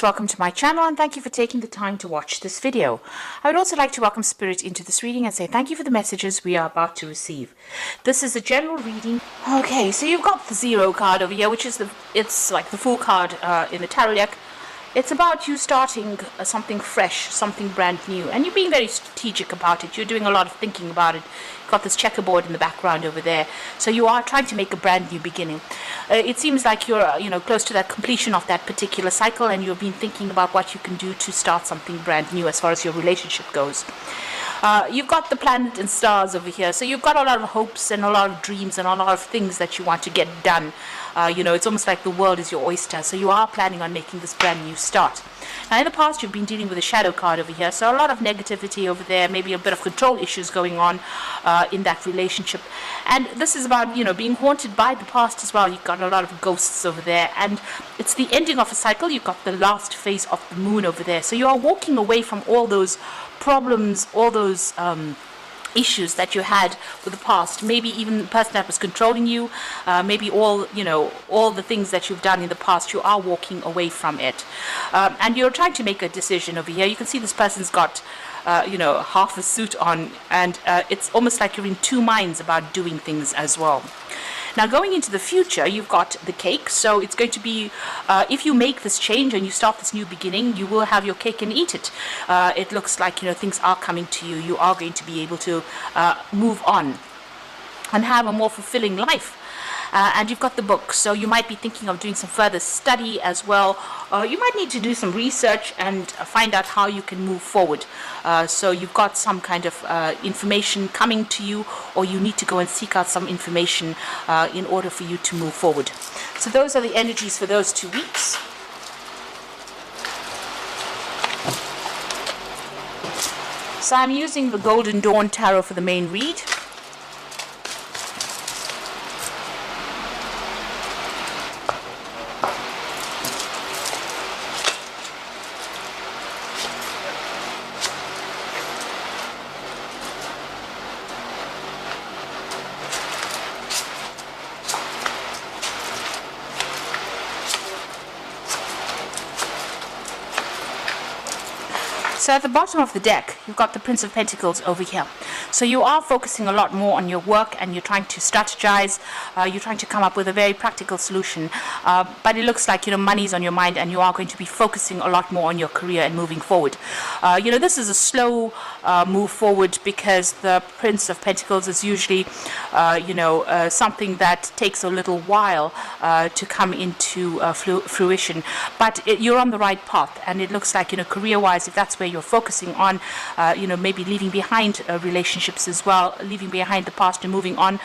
Welcome to my channel and thank you for taking the time to watch this video. I would also like to welcome Spirit into this reading and say thank you for the messages we are about to receive. This is a general reading. Okay, so you've got the Zero card over here, which is it's like the Fool card in the tarot deck. It's about you starting something fresh, something brand new, and you're being very strategic about it. You're doing a lot of thinking about it. You've got this checkerboard in the background over there, so you are trying to make a brand new beginning. It seems like you're, close to that completion of that particular cycle, and you've been thinking about what you can do to start something brand new as far as your relationship goes. You've got the planet and stars over here, so you've got a lot of hopes and a lot of dreams and a lot of things that you want to get done. It's almost like the world is your oyster, so you are planning on making this brand new start. Now, in the past, you've been dealing with a shadow card over here, so a lot of negativity over there, maybe a bit of control issues going on in that relationship. And this is about, being haunted by the past as well. You've got a lot of ghosts over there, and it's the ending of a cycle. You've got the last phase of the moon over there, so you are walking away from all those problems, all those issues that you had with the past, maybe even the person that was controlling you, maybe all the things that you've done in the past. You are walking away from it, and you're trying to make a decision over here. You can see this person's got half a suit on, and it's almost like you're in two minds about doing things as well. Now, going into the future, you've got the cake. So it's going to be, if you make this change and you start this new beginning, you will have your cake and eat it. It looks like, things are coming to you. You are going to be able to move on and have a more fulfilling life. And you've got the book, so you might be thinking of doing some further study as well. You might need to do some research and find out how you can move forward. So you've got some kind of information coming to you, or you need to go and seek out some information in order for you to move forward. So those are the energies for those 2 weeks. So I'm using the Golden Dawn Tarot for the main read. So at the bottom of the deck, you've got the Prince of Pentacles over here. So you are focusing a lot more on your work, and you're trying to strategize. You're trying to come up with a very practical solution. But it looks like, money's on your mind, and you are going to be focusing a lot more on your career and moving forward. This is a slow move forward, because the Prince of Pentacles is usually, something that takes a little while to come into fruition. But you're on the right path, and it looks like, career-wise, if that's where you're focusing on, maybe leaving behind relationships as well, leaving behind the past and moving on.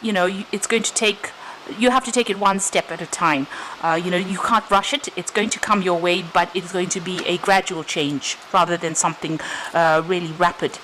It's going to take, you have to take it one step at a time. You can't rush it. It's going to come your way, but it's going to be a gradual change rather than something really rapid.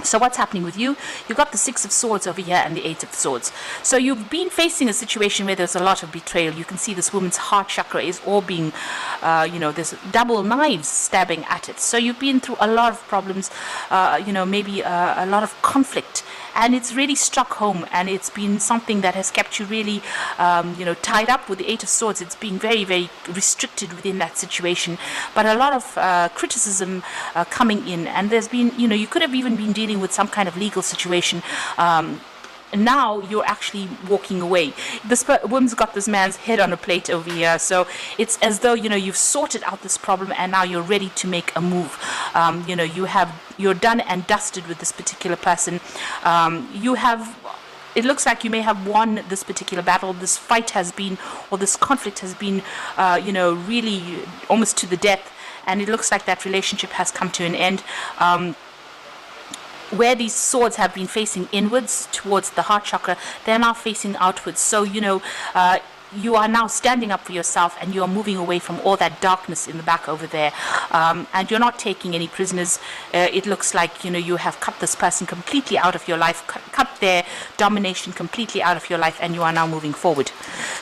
So what's happening with you? You've got the Six of Swords over here and the Eight of Swords. So you've been facing a situation where there's a lot of betrayal. You can see this woman's heart chakra is all being, there's double knives stabbing at it. So you've been through a lot of problems, maybe a lot of conflict. And it's really struck home, and it's been something that has kept you really, tied up with the Eight of Swords. It's been very, very restricted within that situation. But a lot of criticism coming in, and there's been, you could have even been dealing with some kind of legal situation. Now you're actually walking away. This woman's got this man's head on a plate over here, so it's as though you've sorted out this problem, and now you're ready to make a move. You're done and dusted with this particular person. It looks like you may have won this particular battle. This fight has been, or this conflict has been, really almost to the death, and it looks like that relationship has come to an end. Where these swords have been facing inwards towards the heart chakra, they're now facing outwards. So, you are now standing up for yourself, and you are moving away from all that darkness in the back over there, and you're not taking any prisoners. It looks like you have cut this person completely out of your life, cut their domination completely out of your life, and you are now moving forward.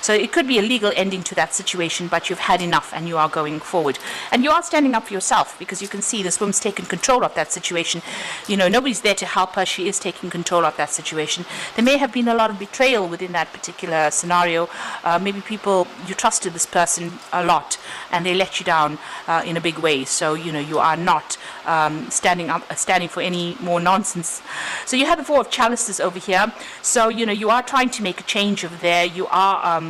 So it could be a legal ending to that situation, but you've had enough and you are going forward, and you are standing up for yourself, because you can see this woman's taken control of that situation. Nobody's there to help her. She is taking control of that situation. There may have been a lot of betrayal within that particular scenario. maybe you trusted this person a lot and they let you down in a big way. So you are not standing for any more nonsense. So you have the Four of Chalices over here. So you are trying to make a change over there. You are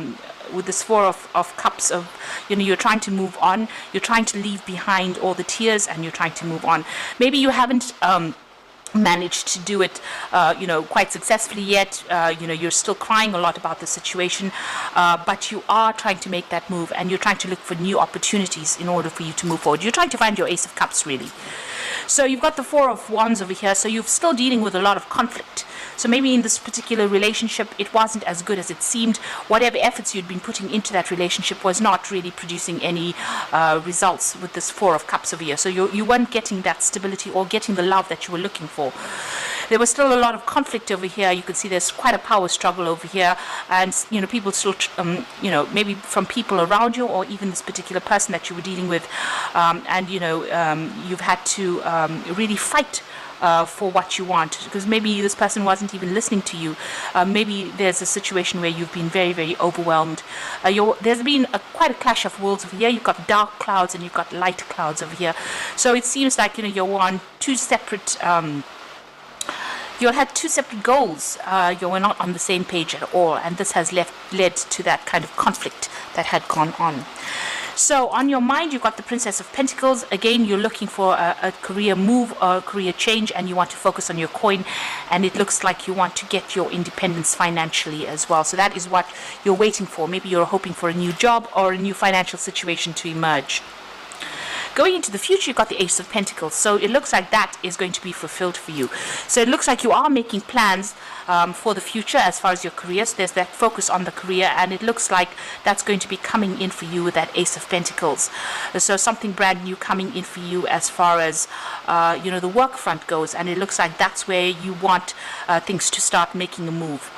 with this Four of Cups of, you're trying to move on. You're trying to leave behind all the tears and you're trying to move on. Maybe you haven't managed to do it quite successfully yet. You're still crying a lot about the situation, but you are trying to make that move and you're trying to look for new opportunities in order for you to move forward. You're trying to find your Ace of Cups, really. So you've got the Four of Wands over here, so you're still dealing with a lot of conflict. So maybe in this particular relationship, it wasn't as good as it seemed. Whatever efforts you'd been putting into that relationship was not really producing any results with this Four of Cups over here. So you weren't getting that stability or getting the love that you were looking for. There was still a lot of conflict over here. You could see there's quite a power struggle over here, and people still, maybe from people around you or even this particular person that you were dealing with, you've had to really fight for what you want, because maybe this person wasn't even listening to you. Maybe there's a situation where you've been very, very overwhelmed. There's been quite a clash of worlds over here. You've got dark clouds and you've got light clouds over here. So it seems like you're on two separate. You had two separate goals. You were not on the same page at all, and this has led to that kind of conflict that had gone on. So on your mind, you've got the Princess of Pentacles. Again, you're looking for a career move or a career change, and you want to focus on your coin, and it looks like you want to get your independence financially as well. So that is what you're waiting for. Maybe you're hoping for a new job or a new financial situation to emerge. Going into the future, you've got the Ace of Pentacles. So it looks like that is going to be fulfilled for you. So it looks like you are making plans for the future as far as your career. So there's that focus on the career, and it looks like that's going to be coming in for you with that Ace of Pentacles. So something brand new coming in for you as far as the work front goes, and it looks like that's where you want things to start making a move.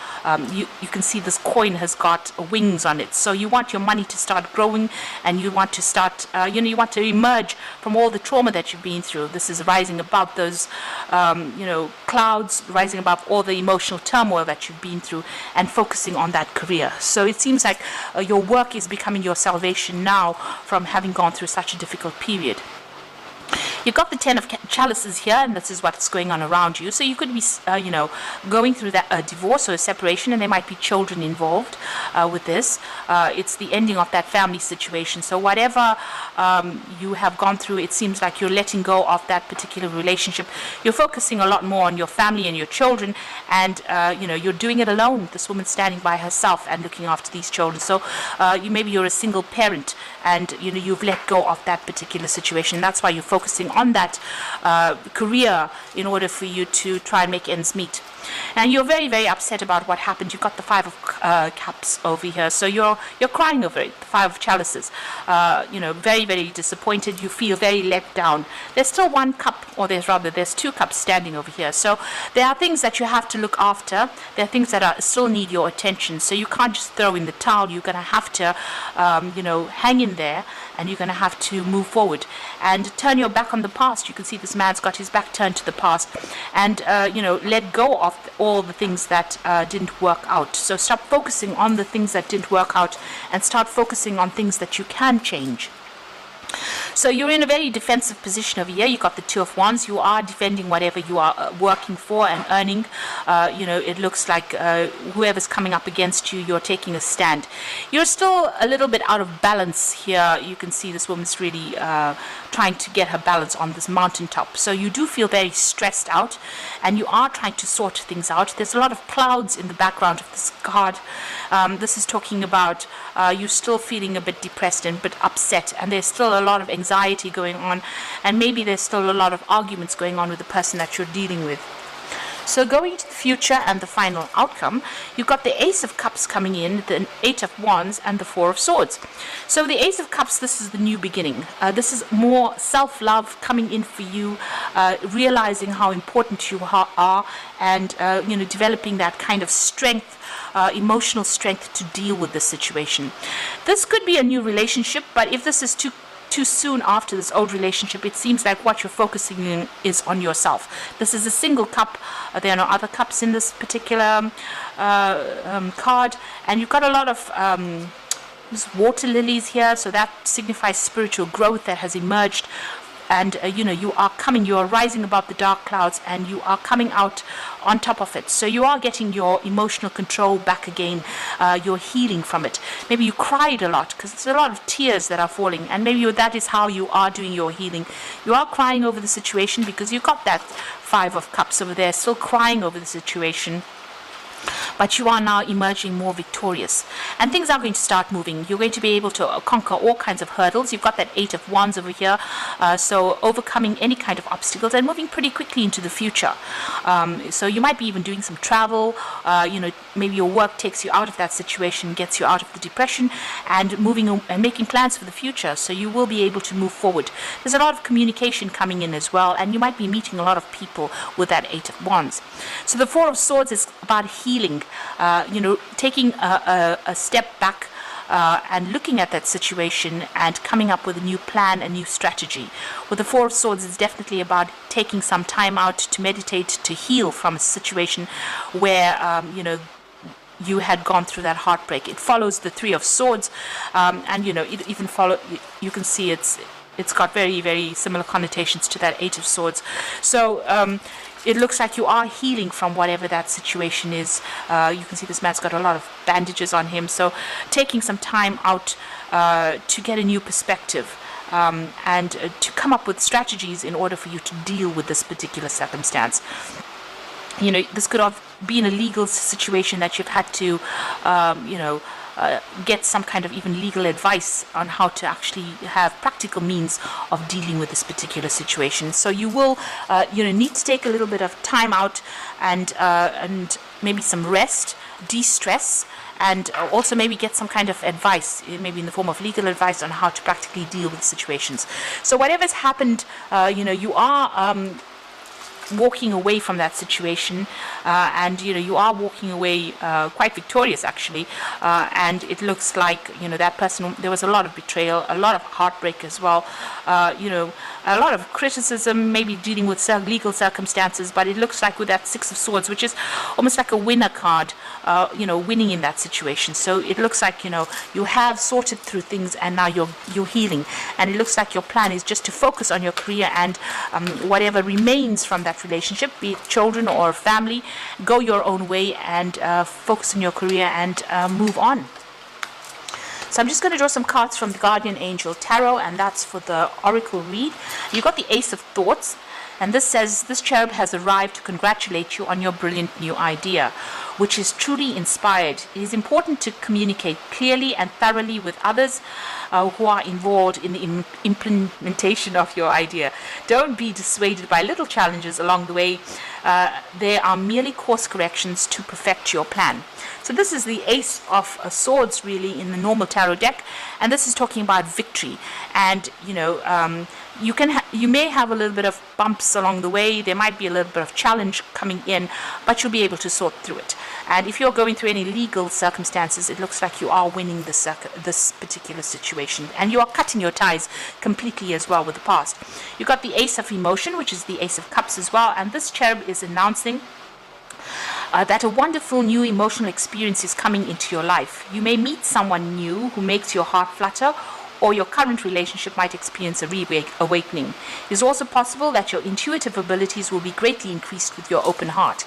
You can see this coin has got wings on it, so you want your money to start growing, and you want to start you want to emerge from all the trauma that you've been through. This is rising above those clouds, rising above all the emotional turmoil that you've been through, and focusing on that career. So it seems like your work is becoming your salvation now from having gone through such a difficult period. You've got the Ten of Chalices here, and this is what's going on around you. So you could be, going through that divorce or a separation, and there might be children involved with this. It's the ending of that family situation. So whatever you have gone through, it seems like you're letting go of that particular relationship. You're focusing a lot more on your family and your children, and you're doing it alone. This woman standing by herself and looking after these children. So maybe you're a single parent, and you've let go of that particular situation. That's why you're focusing on that career in order for you to try and make ends meet. And you're very, very upset about what happened. You've got the Five of Cups over here, so you're crying over it. The Five of Chalices, very, very disappointed. You feel very let down. There's still one cup, or there's two cups standing over here. So there are things that you have to look after. There are things that still need your attention. So you can't just throw in the towel. You're going to have to, hang in there, and you're going to have to move forward and turn your back on the past. You can see this man's got his back turned to the past, and let go of all the things that didn't work out. So stop focusing on the things that didn't work out and start focusing on things that you can change. So you're in a very defensive position over here. You've got the Two of Wands. You are defending whatever you are working for and earning. It looks like whoever's coming up against you, you're taking a stand. You're still a little bit out of balance here. You can see this woman's really trying to get her balance on this mountaintop. So you do feel very stressed out, and you are trying to sort things out. There's a lot of clouds in the background of this card. This is talking about you still feeling a bit depressed and a bit upset, and there's still a lot of anxiety going on, and maybe there's still a lot of arguments going on with the person that you're dealing with. So going to the future and the final outcome, you've got the Ace of Cups coming in, the Eight of Wands, and the Four of Swords. So the Ace of Cups, this is the new beginning. This is more self-love coming in for you, realizing how important you are, and developing that kind of strength, emotional strength to deal with this situation. This could be a new relationship, but if this is too too soon after this old relationship. It seems like what you're focusing in is on yourself. This is a single cup. There are no other cups in this particular card, and you've got a lot of there's water lilies here, so that signifies spiritual growth that has emerged. And you are rising above the dark clouds, and you are coming out on top of it. So you are getting your emotional control back again. You're healing from it. Maybe you cried a lot, because there's a lot of tears that are falling, and maybe that is how you are doing your healing. You are crying over the situation because you've got that 5 of Cups over there, still crying over the situation. But you are now emerging more victorious, and things are going to start moving. You're going to be able to conquer all kinds of hurdles. You've got that 8 of Wands over here, so overcoming any kind of obstacles and moving pretty quickly into the future. So you might be even doing some travel. Maybe your work takes you out of that situation, gets you out of the depression, and moving and making plans for the future. So you will be able to move forward. There's a lot of communication coming in as well, and you might be meeting a lot of people with that 8 of Wands. So the 4 of Swords is about healing. Taking a step back and looking at that situation and coming up with a new plan, a new strategy. With the 4 of Swords, it's definitely about taking some time out to meditate, to heal from a situation where, you had gone through that heartbreak. It follows the 3 of Swords, and it even you can see it's got very, very similar connotations to that 8 of Swords. So it looks like you are healing from whatever that situation is. You can see this man's got a lot of bandages on him. So taking some time out to get a new perspective and to come up with strategies in order for you to deal with this particular circumstance. This could have been a legal situation that you've had to, get some kind of even legal advice on how to actually have practical means of dealing with this particular situation. So you will, need to take a little bit of time out and maybe some rest, de-stress, and also maybe get some kind of advice, maybe in the form of legal advice on how to practically deal with situations. So whatever's happened, you are walking away from that situation, and you are walking away quite victorious actually, and it looks like that person, there was a lot of betrayal, a lot of heartbreak as well, a lot of criticism, maybe dealing with legal circumstances, but it looks like with that 6 of Swords, which is almost like a winner card, winning in that situation. So it looks like you have sorted through things, and now you're healing, and it looks like your plan is just to focus on your career, and whatever remains from that relationship, be it children or family, go your own way and focus on your career and move on. So I'm just going to draw some cards from the Guardian Angel Tarot, and that's for the Oracle read. You've got the Ace of Thoughts, and this says, this cherub has arrived to congratulate you on your brilliant new idea, which is truly inspired. It is important to communicate clearly and thoroughly with others who are involved in the implementation of your idea. Don't be dissuaded by little challenges along the way. They are merely course corrections to perfect your plan. So this is the Ace of Swords really in the normal tarot deck, and this is talking about victory. And you may have a little bit of bumps along the way. There might be a little bit of challenge coming in, but you'll be able to sort through it. And if you're going through any legal circumstances, it looks like you are winning this particular situation, and you are cutting your ties completely as well with the past. You've got the Ace of Emotion, which is the Ace of Cups as well, and this cherub is announcing that a wonderful new emotional experience is coming into your life. You may meet someone new who makes your heart flutter, or your current relationship might experience a reawakening. It is also possible that your intuitive abilities will be greatly increased with your open heart.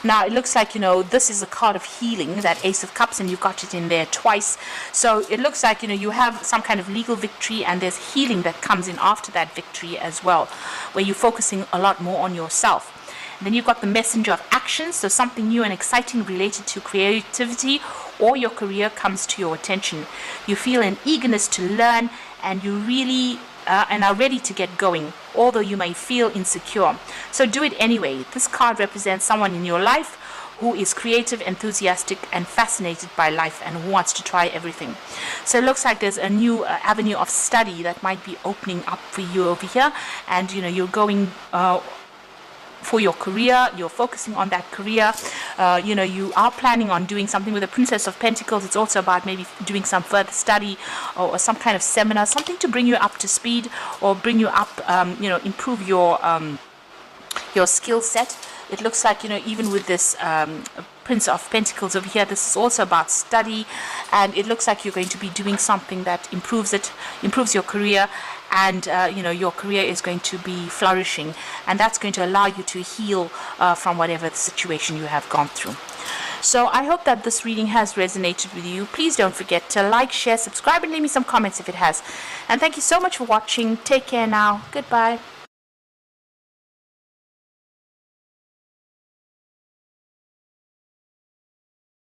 Now, it looks like, this is a card of healing, that Ace of Cups, and you've got it in there twice. So it looks like, you have some kind of legal victory, and there's healing that comes in after that victory as well, where you're focusing a lot more on yourself. Then you've got the Messenger of Action, so something new and exciting related to creativity or your career comes to your attention. You feel an eagerness to learn, and you really and are ready to get going, although you may feel insecure. So do it anyway. This card represents someone in your life who is creative, enthusiastic, and fascinated by life, and who wants to try everything. So it looks like there's a new avenue of study that might be opening up for you over here, and you're going for your career. You're focusing on that career. You know, you are planning on doing something with the Princess of Pentacles. It's also about maybe doing some further study or some kind of seminar, something to bring you up to speed or bring you up, you know, improve your skill set. It looks like, you know, even with this Prince of Pentacles over here, this is also about study, and it looks like you're going to be doing something that improves your career, and you know, your career is going to be flourishing, and that's going to allow you to heal from whatever the situation you have gone through. So I hope that this reading has resonated with you. Please don't forget to like, share, subscribe, and leave me some comments if it has. And thank you so much for watching. Take care now. Goodbye.